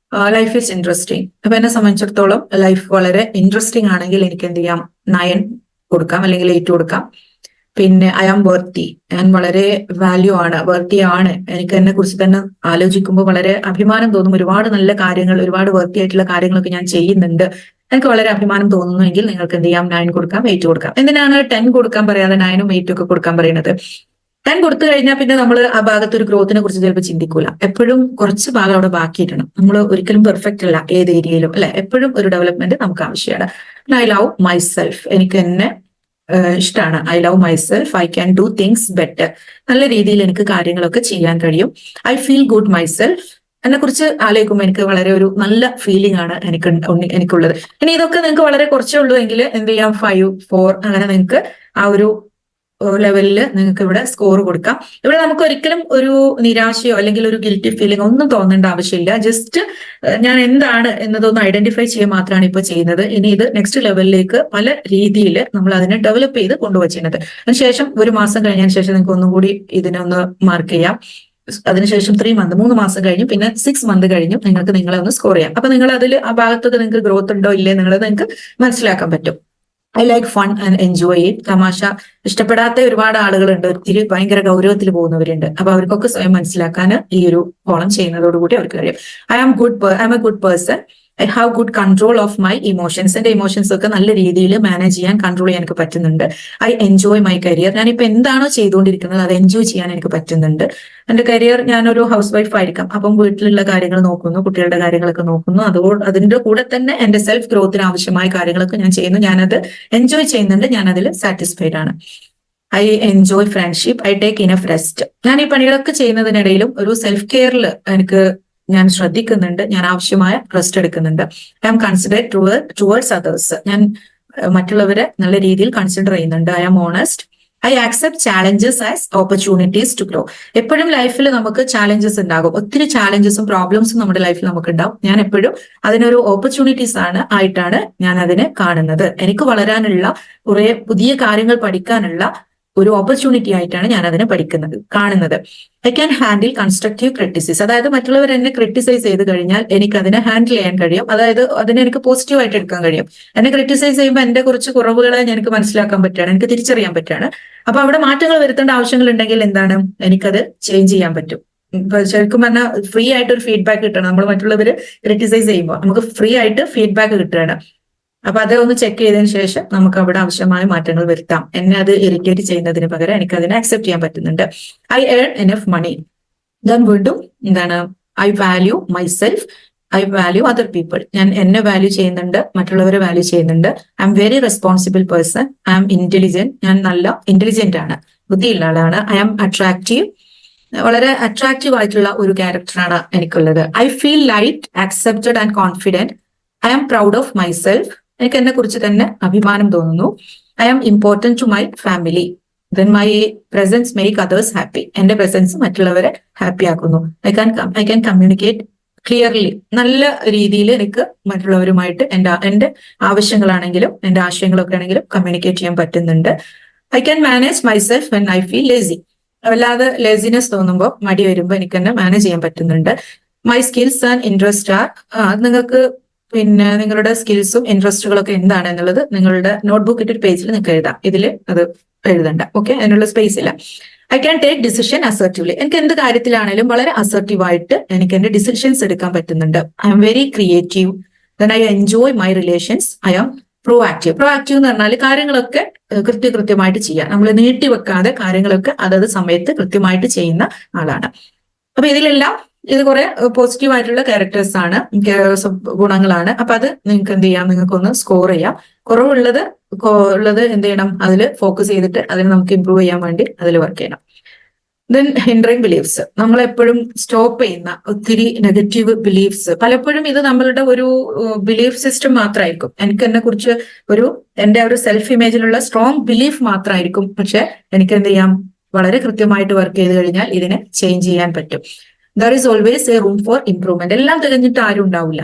ലൈഫ് ഈസ് ഇൻട്രസ്റ്റിംഗ്. അപ്പൊ എന്നെ സംബന്ധിച്ചിടത്തോളം ലൈഫ് വളരെ ഇൻട്രസ്റ്റിംഗ് ആണെങ്കിൽ എനിക്ക് എന്ത് ചെയ്യാം, 9 കൊടുക്കാം അല്ലെങ്കിൽ 8 കൊടുക്കാം. പിന്നെ ഐ ആം വർത്തി, ഞാൻ വളരെ വാല്യൂ ആണ്, വർത്തി ആണ്, എനിക്ക് എന്നെ കുറിച്ച് തന്നെ ആലോചിക്കുമ്പോൾ വളരെ അഭിമാനം തോന്നും. ഒരുപാട് നല്ല കാര്യങ്ങൾ, ഒരുപാട് വർത്തി ആയിട്ടുള്ള കാര്യങ്ങളൊക്കെ ഞാൻ ചെയ്യുന്നുണ്ട്, എനിക്ക് വളരെ അഭിമാനം തോന്നുന്നുവെങ്കിൽ നിങ്ങൾക്ക് എന്ത് ചെയ്യാം, 9 കൊടുക്കാം, 8 കൊടുക്കാം. എന്തിനാണ് 10 കൊടുക്കാൻ പറയാതെ 9ഉം 8ഉം ഒക്കെ കൊടുക്കാൻ പറയുന്നത്? 10 കൊടുത്തു കഴിഞ്ഞാൽ പിന്നെ നമ്മൾ ആ ഭാഗത്ത് ഒരു ഗ്രോത്തിനെ കുറിച്ച് ചിലപ്പോൾ ചിന്തിക്കൂല. എപ്പോഴും കുറച്ച് ഭാഗം അവിടെ ബാക്കിയിടണം. നമ്മൾ ഒരിക്കലും പെർഫെക്റ്റ് അല്ല ഏത് ഏരിയയിലും, അല്ലെ? എപ്പോഴും ഒരു ഡെവലപ്മെന്റ് നമുക്ക് ആവശ്യമാണ്. ഐ ലവ് മൈസെൽഫ്, എനിക്ക് എന്നെ ഇഷ്ടമാണ്. I love myself, I can do things better, നല്ല രീതിയിൽ എനിക്ക് കാര്യങ്ങളൊക്കെ ചെയ്യാൻ കഴിയും. ഐ ഫീൽ ഗുഡ് മൈസെൽഫ്, എന്നെ കുറിച്ച് ആലോചിക്കുമ്പോൾ എനിക്ക് വളരെ ഒരു നല്ല ഫീലിംഗ് ആണ് എനിക്കുള്ളത്. ഇനി ഇതൊക്കെ നിങ്ങൾക്ക് വളരെ കുറച്ചേ ഉള്ളൂ എങ്കിൽ എന്ത് ചെയ്യാം, 5, 4 അങ്ങനെ നിങ്ങൾക്ക് ആ ഒരു ലെവലിൽ നിങ്ങൾക്ക് ഇവിടെ സ്കോർ കൊടുക്കാം. ഇവിടെ നമുക്ക് ഒരിക്കലും ഒരു നിരാശയോ അല്ലെങ്കിൽ ഒരു ഗിൽറ്റി ഫീലിംഗ് ഒന്നും തോന്നേണ്ട ആവശ്യമില്ല. ജസ്റ്റ് ഞാൻ എന്താണ് എന്നതൊന്ന് ഐഡന്റിഫൈ ചെയ്യുക മാത്രമാണ് ഇപ്പൊ ചെയ്യുന്നത്. ഇനി ഇത് നെക്സ്റ്റ് ലെവലിലേക്ക് പല രീതിയിൽ നമ്മൾ അതിനെ ഡെവലപ്പ് ചെയ്ത് കൊണ്ടുപോയി ചെയ്യുന്നത്. അതിനുശേഷം 1 മാസം കഴിഞ്ഞതിന് ശേഷം നിങ്ങൾക്ക് ഒന്നും കൂടി ഇതിനെ ഒന്ന് മാർക്ക് ചെയ്യാം. അതിനുശേഷം 3 മന്ത്, 3 മാസം കഴിഞ്ഞു, പിന്നെ 6 മന്ത് കഴിഞ്ഞു നിങ്ങൾക്ക് നിങ്ങളെ ഒന്ന് സ്കോർ ചെയ്യാം. അപ്പൊ നിങ്ങൾ അതിൽ ആ ഭാഗത്തൊക്കെ നിങ്ങൾക്ക് ഗ്രോത്ത് ഉണ്ടോ ഇല്ലേ എന്നുള്ളത് നിങ്ങൾക്ക് മനസ്സിലാക്കാൻ പറ്റും. I like fun and enjoy, തമാശ ഇഷ്ടപ്പെടാത്ത ഒരുപാട് ആളുകളുണ്ട്, ഒത്തിരി ഭയങ്കര ഗൗരവത്തിൽ പോകുന്നവരുണ്ട്. അപ്പൊ അവർക്കൊക്കെ സ്വയം മനസ്സിലാക്കാൻ ഈ ഒരു കോളം ചെയ്യുന്നതോടുകൂടി അവർക്ക് കഴിയും. I M A good person, I have good control of my emotions, എന്റെ ഇമോഷൻസ് ഒക്കെ നല്ല രീതിയിൽ മാനേജ് ചെയ്യാൻ, കൺട്രോൾ ചെയ്യാൻ എനിക്ക് പറ്റുന്നുണ്ട്. ഐ എൻജോയ് മൈ കരിയർ, ഞാനിപ്പോ എന്താണോ ചെയ്തുകൊണ്ടിരിക്കുന്നത് അത് എൻജോയ് ചെയ്യാൻ എനിക്ക് പറ്റുന്നുണ്ട്. എന്റെ കരിയർ, ഞാനൊരു ഹൗസ് വൈഫ് ആയിരിക്കാം, അപ്പം വീട്ടിലുള്ള കാര്യങ്ങൾ നോക്കുന്നു, കുട്ടികളുടെ കാര്യങ്ങളൊക്കെ നോക്കുന്നു, അതിന്റെ കൂടെ തന്നെ എന്റെ സെൽഫ് ഗ്രോത്തിന് ആവശ്യമായ കാര്യങ്ങളൊക്കെ ഞാൻ ചെയ്യുന്നു, ഞാനത് എൻജോയ് ചെയ്യുന്നുണ്ട്, ഞാൻ അതിൽ സാറ്റിസ്ഫൈഡ് ആണ്. I enjoy friendship, I take enough rest, ഞാൻ ഈ പണികളൊക്കെ ചെയ്യുന്നതിനിടയിലും ഒരു സെൽഫ് കെയറിൽ ഞാൻ ശ്രദ്ധിക്കുന്നുണ്ട്, ഞാൻ ആവശ്യമായ റെസ്റ്റ് എടുക്കുന്നുണ്ട്. I am considered towards others, ഞാൻ മറ്റുള്ളവരെ നല്ല രീതിയിൽ കൺസിഡർ ചെയ്യുന്നുണ്ട്. I am honest, I accept challenges as opportunities to grow, എപ്പോഴും ലൈഫിൽ നമുക്ക് ചാലഞ്ചസ് ഉണ്ടാകും, ഒത്തിരി ചാലഞ്ചസും പ്രോബ്ലംസും നമ്മുടെ ലൈഫിൽ നമുക്ക് ഉണ്ടാവും. ഞാൻ എപ്പോഴും അതിനൊരു ഓപ്പർച്യൂണിറ്റീസ് ആയിട്ടാണ് ഞാൻ അതിനെ കാണുന്നത്. എനിക്ക് വളരാനുള്ള കുറെ പുതിയ കാര്യങ്ങൾ പഠിക്കാനുള്ള ഒരു ഓപ്പർച്യൂണിറ്റി ആയിട്ടാണ് ഞാൻ അതിനെ കാണുന്നത്. ഐ ക്യാൻ ഹാൻഡിൽ കൺസ്ട്രക്റ്റീവ് ക്രിറ്റിസിസ്, അതായത് മറ്റുള്ളവർ എന്നെ ക്രിട്ടിസൈസ് ചെയ്ത് കഴിഞ്ഞാൽ എനിക്ക് അതിനെ ഹാൻഡിൽ ചെയ്യാൻ കഴിയും, അതായത് അതിനെ എനിക്ക് പോസിറ്റീവായിട്ട് എടുക്കാൻ കഴിയും. എന്നെ ക്രിട്ടിസൈസ് ചെയ്യുമ്പോൾ എന്റെ കുറച്ച് കുറവുകളെ എനിക്ക് മനസ്സിലാക്കാൻ പറ്റുകയാണ്, എനിക്ക് തിരിച്ചറിയാൻ പറ്റുകയാണ്. അപ്പൊ അവിടെ മാറ്റങ്ങൾ വരുത്തേണ്ട ആവശ്യങ്ങൾ ഉണ്ടെങ്കിൽ എന്താണ്, എനിക്കത് ചേഞ്ച് ചെയ്യാൻ പറ്റും. ഇപ്പൊ ശരിക്കും പറഞ്ഞാൽ ഫ്രീ ആയിട്ട് ഒരു ഫീഡ്ബാക്ക് കിട്ടണം. നമ്മൾ മറ്റുള്ളവർ ക്രിട്ടിസൈസ് ചെയ്യുമ്പോൾ നമുക്ക് ഫ്രീ ആയിട്ട് ഫീഡ്ബാക്ക് കിട്ടുകയാണ്. അപ്പൊ അത് ഒന്ന് ചെക്ക് ചെയ്തതിനു ശേഷം നമുക്ക് അവിടെ ആവശ്യമായ മാറ്റങ്ങൾ വരുത്താം. എന്നെ അത് ഇറിറ്റേറ്റ് ചെയ്യുന്നതിന് പകരം എനിക്ക് അതിനെ അക്സെപ്റ്റ് ചെയ്യാൻ പറ്റുന്നുണ്ട്. I earn enough money. ഞാൻ വീണ്ടും എന്താണ്, I value myself, I value other people. ഞാൻ എന്നെ വാല്യൂ ചെയ്യുന്നുണ്ട്, മറ്റുള്ളവരെ വാല്യൂ ചെയ്യുന്നുണ്ട്. I am very responsible person, I am intelligent. ഞാൻ നല്ല ഇന്റലിജന്റ് ആണ്, ബുദ്ധിയുള്ള ആളാണ്. ഐ ആം അട്രാക്റ്റീവ്, വളരെ അട്രാക്റ്റീവ് ആയിട്ടുള്ള ഒരു ക്യാരക്ടറാണ് എനിക്കുള്ളത്. I feel light, accepted and confident. I am proud of myself. എനിക്ക് എന്നെ കുറിച്ച് തന്നെ അഭിമാനം തോന്നുന്നു. I am important to my family. Then my presence make others happy. എന്റെ പ്രസൻസ് മറ്റുള്ളവരെ ഹാപ്പി ആക്കുന്നു. I can communicate clearly. നല്ല രീതിയിൽ എനിക്ക് മറ്റുള്ളവരുമായിട്ട് എന്റെ ആവശ്യങ്ങളാണെങ്കിലും എന്റെ ആശയങ്ങളൊക്കെ ആണെങ്കിലും കമ്മ്യൂണിക്കേറ്റ് ചെയ്യാൻ പറ്റുന്നുണ്ട്. I can manage myself when I feel lazy. വല്ലാതെ ലേസിനെസ് തോന്നുമ്പോൾ, മടി വരുമ്പോൾ എനിക്ക് തന്നെ മാനേജ് ചെയ്യാൻ പറ്റുന്നുണ്ട്. My skills and interest are. നിങ്ങൾക്ക് പിന്നെ നിങ്ങളുടെ സ്കിൽസും ഇൻട്രസ്റ്റുകളൊക്കെ എന്താണ് എന്നുള്ളത് നിങ്ങളുടെ നോട്ട്ബുക്ക് ഒരു പേജിൽ നിങ്ങൾക്ക് എഴുതാം. ഇതിൽ അത് എഴുതണ്ട, ഓക്കെ, അതിനുള്ള സ്പേസ് ഇല്ല. I can take decision assertively. എനിക്ക് എന്ത് കാര്യത്തിലാണെങ്കിലും വളരെ അസർട്ടീവായിട്ട് എനിക്ക് എന്റെ ഡിസിഷൻസ് എടുക്കാൻ പറ്റുന്നുണ്ട്. I am very creative. Then I enjoy my relations. I am proactive. Proactive എന്ന് പറഞ്ഞാൽ കാര്യങ്ങളൊക്കെ കൃത്യമായിട്ട് ചെയ്യാം. നമ്മൾ നീട്ടിവെക്കാതെ കാര്യങ്ങളൊക്കെ അതത് സമയത്ത് കൃത്യമായിട്ട് ചെയ്യുന്ന ആളാണ്. അപ്പൊ ഇതിലെല്ലാം ഇത് കുറെ പോസിറ്റീവ് ആയിട്ടുള്ള ക്യാരക്ടേഴ്സ് ആണ്, ഗുണങ്ങളാണ്. അപ്പൊ അത് നിങ്ങൾക്ക് എന്ത് ചെയ്യാം, നിങ്ങൾക്കൊന്ന് സ്കോർ ചെയ്യാം. കുറവുള്ളത് എന്ത് ചെയ്യണം, അതിൽ ഫോക്കസ് ചെയ്തിട്ട് അതിന് നമുക്ക് ഇമ്പ്രൂവ് ചെയ്യാൻ വേണ്ടി അതിൽ വർക്ക് ചെയ്യണം. Then hindering beliefs. നമ്മളെപ്പോഴും സ്റ്റോപ്പ് ചെയ്യുന്ന ഒത്തിരി നെഗറ്റീവ് ബിലീഫ്സ്, പലപ്പോഴും ഇത് നമ്മളുടെ ഒരു ബിലീഫ് സിസ്റ്റം മാത്രമായിരിക്കും. എനിക്ക് എന്നെ കുറിച്ച് എന്റെ ഒരു സെൽഫ് ഇമേജിലുള്ള സ്ട്രോങ് ബിലീഫ് മാത്രമായിരിക്കും. പക്ഷെ എനിക്ക് എന്ത് ചെയ്യാം, വളരെ കൃത്യമായിട്ട് വർക്ക് ചെയ്ത് കഴിഞ്ഞാൽ ഇതിനെ ചേഞ്ച് ചെയ്യാൻ പറ്റും. There is always A room for improvement. എല്ലാം തികഞ്ഞിട്ട് ആരും ഉണ്ടാവില്ല,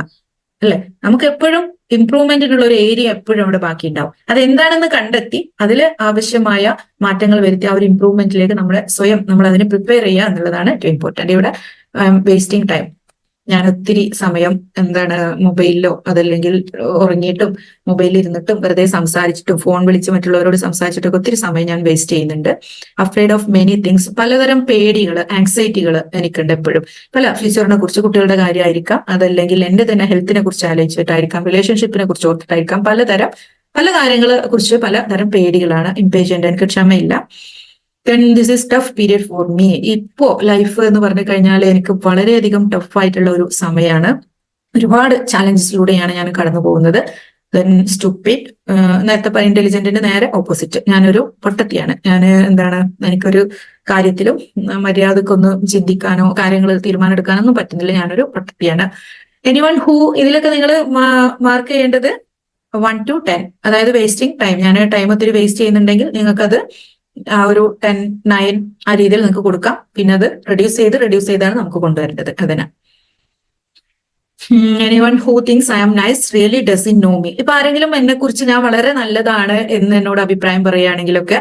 അല്ലെ? നമുക്ക് എപ്പോഴും ഇംപ്രൂവ്മെന്റിനുള്ള ഒരു ഏരിയ എപ്പോഴും അവിടെ ബാക്കി ഉണ്ടാവും. അതെന്താണെന്ന് കണ്ടെത്തി അതിൽ ആവശ്യമായ മാറ്റങ്ങൾ വരുത്തി ആ ഒരു ഇംപ്രൂവ്മെന്റിലേക്ക് നമ്മൾ അതിനെ പ്രിപ്പയർ ചെയ്യുക എന്നുള്ളതാണ് ഏറ്റവും ഇമ്പോർട്ടന്റ്. ഇവിടെ വേസ്റ്റിംഗ് ടൈം. ഞാൻ ഒത്തിരി സമയം മൊബൈലിലോ അതല്ലെങ്കിൽ ഉറങ്ങിയിട്ടും മൊബൈലിൽ ഇരുന്നിട്ടും വെറുതെ സംസാരിച്ചിട്ടും ഫോൺ വിളിച്ച് മറ്റുള്ളവരോട് സംസാരിച്ചിട്ടൊക്കെ ഒത്തിരി സമയം ഞാൻ വേസ്റ്റ് ചെയ്യുന്നുണ്ട്. Afraid of many things. പലതരം പേടികൾ, ആങ്സൈറ്റികൾ എനിക്കുണ്ട് എപ്പോഴും. ഫ്യൂച്ചറിനെ കുറിച്ച്, കുട്ടികളുടെ കാര്യമായിരിക്കാം, അതല്ലെങ്കിൽ എന്റെ തന്നെ ഹെൽത്തിനെ കുറിച്ച് ആലോചിച്ചിട്ടായിരിക്കാം, റിലേഷൻഷിപ്പിനെ കുറിച്ച് ഓർത്തിട്ടായിരിക്കാം, പല കാര്യങ്ങളെ കുറിച്ച് പലതരം പേടികളാണ്. ഇംപേഷ്യന്റ്, എനിക്ക് ക്ഷമയില്ല. Then this is tough period for me. ഇപ്പോ ലൈഫ് എന്ന് പറഞ്ഞു കഴിഞ്ഞാൽ എനിക്ക് വളരെയധികം ടഫ് ആയിട്ടുള്ള ഒരു സമയമാണ്. ഒരുപാട് ചാലഞ്ചസിലൂടെയാണ് ഞാൻ കടന്നു പോകുന്നത്. Then stupid. നേരത്തെ ഇന്റലിജന്റിന്റെ നേരെ ഓപ്പോസിറ്റ്. ഞാനൊരു പൊട്ടത്തിയാണ്. എനിക്കൊരു കാര്യത്തിലും മര്യാദക്കൊന്ന് ചിന്തിക്കാനോ കാര്യങ്ങൾ തീരുമാനം എടുക്കാനോ ഒന്നും പറ്റുന്നില്ല. ഞാനൊരു പൊട്ടത്തിയാണ്. Anyone who. ഇതിലൊക്കെ നിങ്ങൾ മാർക്ക് ചെയ്യേണ്ടത് 1 to 10. അതായത് വേസ്റ്റിംഗ് ടൈം. ഞാൻ ടൈം ഒത്തിരി വേസ്റ്റ് ചെയ്യുന്നുണ്ടെങ്കിൽ നിങ്ങൾക്കത് ആ ഒരു 10, 9 ആ രീതിയിൽ നിങ്ങൾക്ക് കൊടുക്കാം. പിന്നെ അത് റെഡ്യൂസ് ചെയ്താണ് നമുക്ക് കൊണ്ടുവരേണ്ടത്. അതിന് anyone who thinks I am nice really doesn't know me. ഇപ്പൊ ആരെങ്കിലും എന്നെ കുറിച്ച് ഞാൻ വളരെ നല്ലതാണ് എന്ന് എന്നോട് അഭിപ്രായം പറയുകയാണെങ്കിലൊക്കെ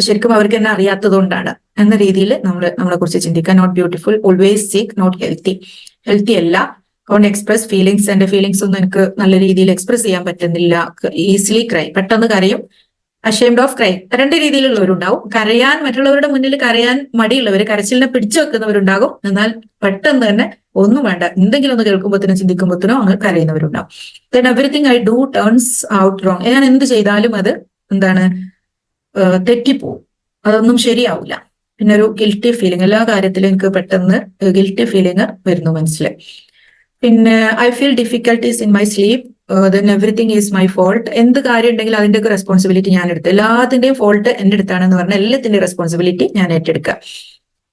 ശരിക്കും അവർക്ക് എന്നെ അറിയാത്തത് കൊണ്ടാണ് എന്ന രീതിയിൽ നമ്മളെ കുറിച്ച് ചിന്തിക്കുക. നോട്ട് ബ്യൂട്ടിഫുൾ, ഓൾവേസ് സിക്ക്, നോട്ട് ഹെൽത്തി അല്ല. കോണ്ട് എക്സ്പ്രസ് ഫീലിങ്സ്. എന്റെ ഫീലിങ്സ് ഒന്നും എനിക്ക് നല്ല രീതിയിൽ എക്സ്പ്രസ് ചെയ്യാൻ പറ്റുന്നില്ല. ഈസിലി ക്രൈ, പെട്ടെന്ന് കരയും. Ashamed of crime. 2 രീതിയിലുള്ളവരുണ്ടാവും. മറ്റുള്ളവരുടെ മുന്നിൽ കരയാൻ മടിയുള്ളവർ, കരച്ചിലിനെ പിടിച്ചു വെക്കുന്നവരുണ്ടാകും. എന്നാൽ പെട്ടെന്ന് തന്നെ ഒന്നും വേണ്ട, എന്തെങ്കിലും ഒന്ന് കേൾക്കുമ്പോഴത്തേനോ ചിന്തിക്കുമ്പോഴത്തേനോ അങ്ങ് കരയുന്നവരുണ്ടാവും. Then everything I do turns out wrong. ഞാൻ എന്ത് ചെയ്താലും അത് തെറ്റിപ്പോവും, അതൊന്നും ശരിയാവില്ല. പിന്നെ ഒരു ഗിൽറ്റി ഫീലിംഗ്. എല്ലാ കാര്യത്തിലും എനിക്ക് പെട്ടെന്ന് ഗിൽറ്റി ഫീലിംഗ് വരുന്നു മനസ്സിൽ. പിന്നെ I feel difficulties in my sleep. Then everything is my fault. എന്ത് കാര്യം ഉണ്ടെങ്കിലും അതിന്റെയൊക്കെ റെസ്പോൺസിബിലിറ്റി ഞാൻ എടുത്തു. എല്ലാത്തിന്റെയും ഫോൾട്ട് എന്റെ അടുത്താണെന്ന് പറഞ്ഞാൽ എല്ലാത്തിന്റെയും റെസ്പോൺസിബിലിറ്റി ഞാൻ ഏറ്റെടുക്കുക.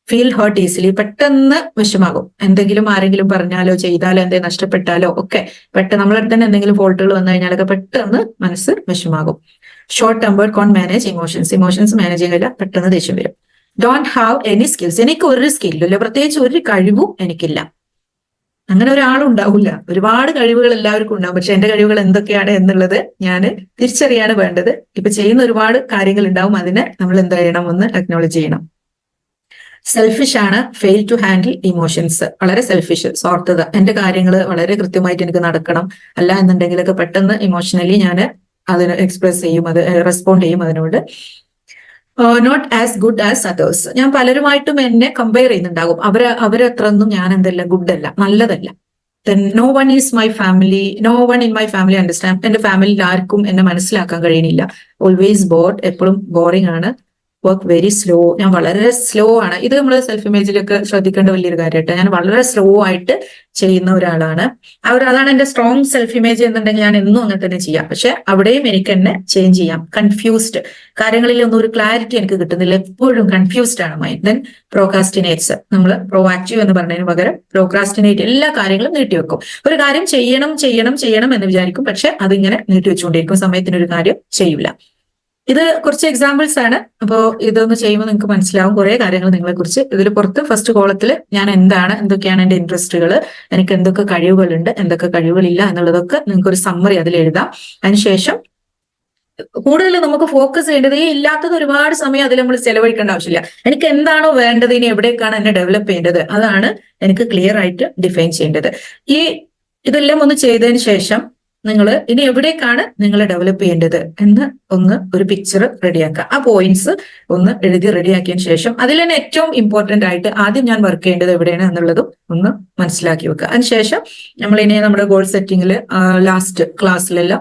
Feel hurt easily. പെട്ടെന്ന് വിഷമാകും. എന്തെങ്കിലും ആരെങ്കിലും പറഞ്ഞാലോ ചെയ്താലോ എന്തെങ്കിലും നഷ്ടപ്പെട്ടാലോ ഒക്കെ പെട്ടെന്ന് നമ്മളടുത്ത് തന്നെ എന്തെങ്കിലും ഫോൾട്ടുകൾ വന്നു കഴിഞ്ഞാലൊക്കെ പെട്ടെന്ന് മനസ്സ് വിഷമാകും. ഷോർട്ട് ടെമ്പേർഡ്, കോൺ മാനേജ് ഇമോഷൻസ് മാനേജ് ചെയ്യാനില്ല, പെട്ടെന്ന് ദേഷ്യം വരും. Don't have any skills. എനിക്ക് ഒരു സ്കില്ലില്ല, പ്രത്യേകിച്ച് ഒരു കഴിവും എനിക്കില്ല. അങ്ങനെ ഒരാളും ഉണ്ടാവില്ല. ഒരുപാട് കഴിവുകൾ എല്ലാവർക്കും ഉണ്ടാവും. പക്ഷെ എന്റെ കഴിവുകൾ എന്തൊക്കെയാണ് എന്നുള്ളത് ഞാൻ തിരിച്ചറിയാണ് വേണ്ടത്. ഇപ്പൊ ചെയ്യുന്ന ഒരുപാട് കാര്യങ്ങൾ ഉണ്ടാവും. അതിനെ നമ്മൾ എന്ത് ചെയ്യണം? ഒന്ന് അക്നോളജ് ചെയ്യണം. സെൽഫിഷ് ആണ്, ഫെയിൽ ടു ഹാൻഡിൽ ഇമോഷൻസ്. വളരെ സെൽഫിഷ്, സ്വാർത്ഥത. എന്റെ കാര്യങ്ങൾ വളരെ കൃത്യമായിട്ട് എനിക്ക് നടക്കണം, അല്ല എന്നുണ്ടെങ്കിലൊക്കെ പെട്ടെന്ന് ഇമോഷണലി ഞാൻ അതിന് എക്സ്പ്രസ് ചെയ്യും, അത് റെസ്പോണ്ട് ചെയ്യും അതിനോട്. Not as good as others. ഞാൻ പലരുമായിട്ടും എന്നെ കമ്പയർ ചെയ്യുന്നുണ്ടാകും. അവരത്രയൊന്നും ഞാൻ എന്തല്ല, ഗുഡ് അല്ല, നല്ലതല്ല. Then no one is my family, no one in my family understand. എന്റെ ഫാമിലിയിൽ ആർക്കും എന്നെ മനസ്സിലാക്കാൻ കഴിയണില്ല. ഓൾവേസ് ബോർഡ്, എപ്പോഴും ബോറിംഗ് ആണ്. വർക്ക് വെരി സ്ലോ, ഞാൻ വളരെ സ്ലോ ആണ്. ഇത് നമ്മൾ സെൽഫ് ഇമേജിലൊക്കെ ശ്രദ്ധിക്കേണ്ട വലിയൊരു കാര്യമായിട്ട്. ഞാൻ വളരെ സ്ലോ ആയിട്ട് ചെയ്യുന്ന ഒരാളാണ്. അതാണ് എന്റെ സ്ട്രോങ് സെൽഫ് ഇമേജ് എന്നുണ്ടെങ്കിൽ ഞാൻ എന്നും അങ്ങനെ തന്നെ ചെയ്യാം. പക്ഷെ അവിടെയും എനിക്ക് എന്നെ ചേഞ്ച് ചെയ്യാം. കൺഫ്യൂസ്ഡ്, കാര്യങ്ങളിലൊന്നും ഒരു ക്ലാരിറ്റി എനിക്ക് കിട്ടുന്നില്ല, എപ്പോഴും കൺഫ്യൂസ്ഡ് ആണ് മൈൻഡ്. ദെൻ പ്രോകാസ്റ്റിനേറ്റ്സ്, നമ്മൾ പ്രോആക്റ്റീവ് എന്ന് പറഞ്ഞതിന് പകരം പ്രോക്രാസ്റ്റിനേറ്റ്, എല്ലാ കാര്യങ്ങളും നീട്ടിവെക്കും. ഒരു കാര്യം ചെയ്യണം ചെയ്യണം ചെയ്യണം എന്ന് വിചാരിക്കും, പക്ഷെ അതിങ്ങനെ നീട്ടിവെച്ചുകൊണ്ടിരിക്കും, സമയത്തിനൊരു കാര്യം ചെയ്യില്ല. ഇത് കുറച്ച് എക്സാമ്പിൾസ് ആണ്. അപ്പോൾ ഇതൊന്ന് ചെയ്യുമ്പോൾ നിങ്ങൾക്ക് മനസ്സിലാവും കുറെ കാര്യങ്ങൾ നിങ്ങളെ കുറിച്ച്. ഇതിൽ പുറത്ത് ഫസ്റ്റ് കോളത്തിൽ ഞാൻ എന്തൊക്കെയാണ് എന്റെ ഇൻട്രസ്റ്റുകൾ, എനിക്ക് എന്തൊക്കെ കഴിവുകളുണ്ട്, എന്തൊക്കെ കഴിവുകളില്ല എന്നുള്ളതൊക്കെ നിങ്ങൾക്ക് ഒരു സമ്മറി അതിൽ എഴുതാം. അതിനുശേഷം കൂടുതൽ നമുക്ക് ഫോക്കസ് ചെയ്യേണ്ടത് ഈ ഇല്ലാത്തത് ഒരുപാട് സമയം അതിൽ നമ്മൾ ചെലവഴിക്കേണ്ട ആവശ്യമില്ല. എനിക്ക് എന്താണോ വേണ്ടത്, ഇനി എവിടേക്കാണ് എന്നെ ഡെവലപ്പ് ചെയ്യേണ്ടത്, അതാണ് എനിക്ക് ക്ലിയർ ആയിട്ട് ഡിഫൈൻ ചെയ്യേണ്ടത്. ഇതെല്ലാം ഒന്ന് ചെയ്തതിന് ശേഷം നിങ്ങൾ ഇനി എവിടേക്കാണ് നിങ്ങൾ ഡെവലപ്പ് ചെയ്യേണ്ടത് എന്ന് ഒരു പിക്ചർ റെഡിയാക്കുക. ആ പോയിന്റ്സ് ഒന്ന് എഴുതി റെഡിയാക്കിയതിന് ശേഷം അതിൽ തന്നെ ഏറ്റവും ഇമ്പോർട്ടന്റ് ആയിട്ട് ആദ്യം ഞാൻ വർക്ക് ചെയ്യേണ്ടത് എവിടെയാണ് എന്നുള്ളതും ഒന്ന് മനസ്സിലാക്കി വെക്കുക. അതിനുശേഷം നമ്മൾ ഇനി നമ്മുടെ ഗോൾ സെറ്റിംഗിൽ ലാസ്റ്റ് ക്ലാസ്സിലെല്ലാം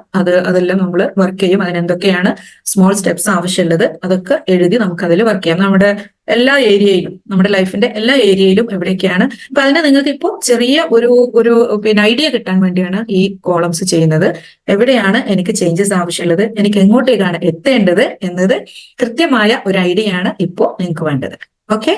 അതെല്ലാം നമ്മൾ വർക്ക് ചെയ്യും. അതിനെന്തൊക്കെയാണ് സ്മോൾ സ്റ്റെപ്സ് ആവശ്യമുള്ളത് അതൊക്കെ എഴുതി നമുക്ക് അതിൽ വർക്ക് ചെയ്യാം. നമ്മുടെ എല്ലാ ഏരിയയിലും, നമ്മുടെ ലൈഫിന്റെ എല്ലാ ഏരിയയിലും എവിടേക്കാണ്. അപ്പൊ അതിന് നിങ്ങൾക്ക് ഇപ്പോൾ ചെറിയ ഒരു ഐഡിയ കിട്ടാൻ വേണ്ടിയാണ് ഈ കോളംസ് ചെയ്യുന്നത്. എവിടെയാണ് എനിക്ക് ചേഞ്ചസ് ആവശ്യമുള്ളത്, എനിക്ക് എങ്ങോട്ടേക്കാണ് എത്തേണ്ടത് എന്നത് കൃത്യമായ ഒരു ഐഡിയ ആണ് ഇപ്പോൾ നിങ്ങൾക്ക് വേണ്ടത്. ഓക്കെ.